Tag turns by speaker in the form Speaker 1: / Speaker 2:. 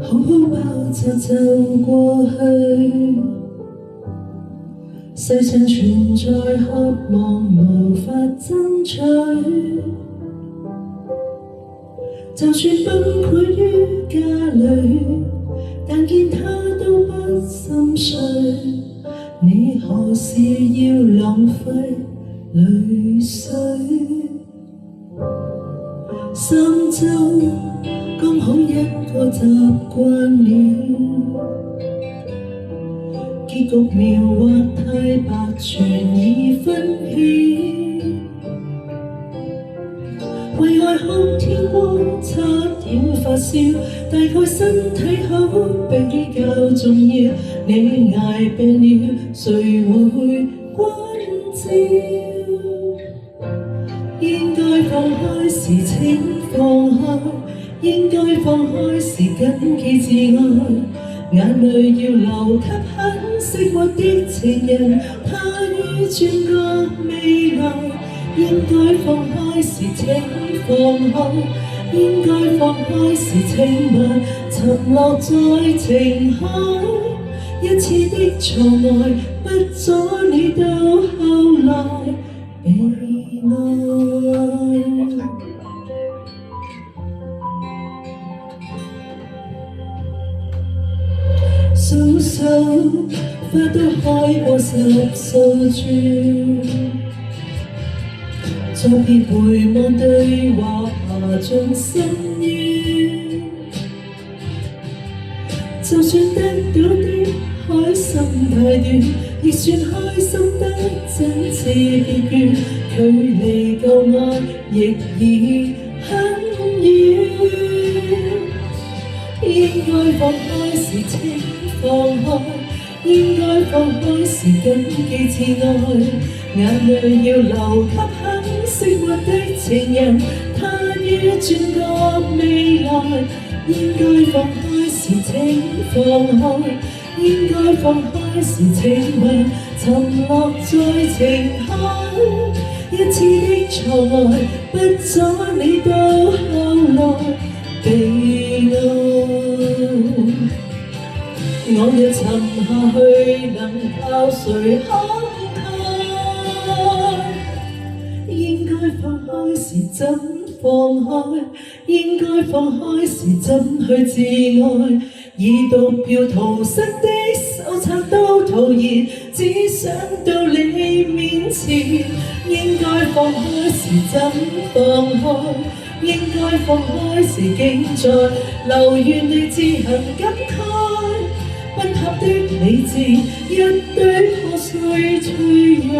Speaker 1: 好好抱着就過去。世上存在渴望無法爭取，就算崩潰於家裏，但見他都不心碎。你何時要浪費淚水？3週剛好一個習慣了，結局描畫太白，全已分曉。為愛哭天光，差點發燒，大概身體好比較重要。你捱病了，誰會關照？應該放開時請放開，應該放開時緊記自愛，眼淚要流給很識活的情人，他於轉角未來。應該放開時請放開，應該放開時請勿沉落在情海。一次的錯愛不阻你到後來被愛。數數花都開過10數轉，再別回望對話爬進深淵。就算得到的開心太短，亦算開心得真似結緣。距離舊愛亦已很遠，應該放開時請放開，應該放開時緊記自愛，眼淚要流給很識活的情人，他於轉角未來。應該放開時請放開，應該放開時請勿沉落在情海。一次的錯愛不阻你到後來被愛。我若沉下去，能靠誰慷慨？應該放開時怎放開？應該放開時怎去自愛？已讀票逃生的手冊都徒然，只想到你面前。應該放開時怎放開？應該放開時竟在留原地自行感慨。不合的理智，一堆破碎脆弱。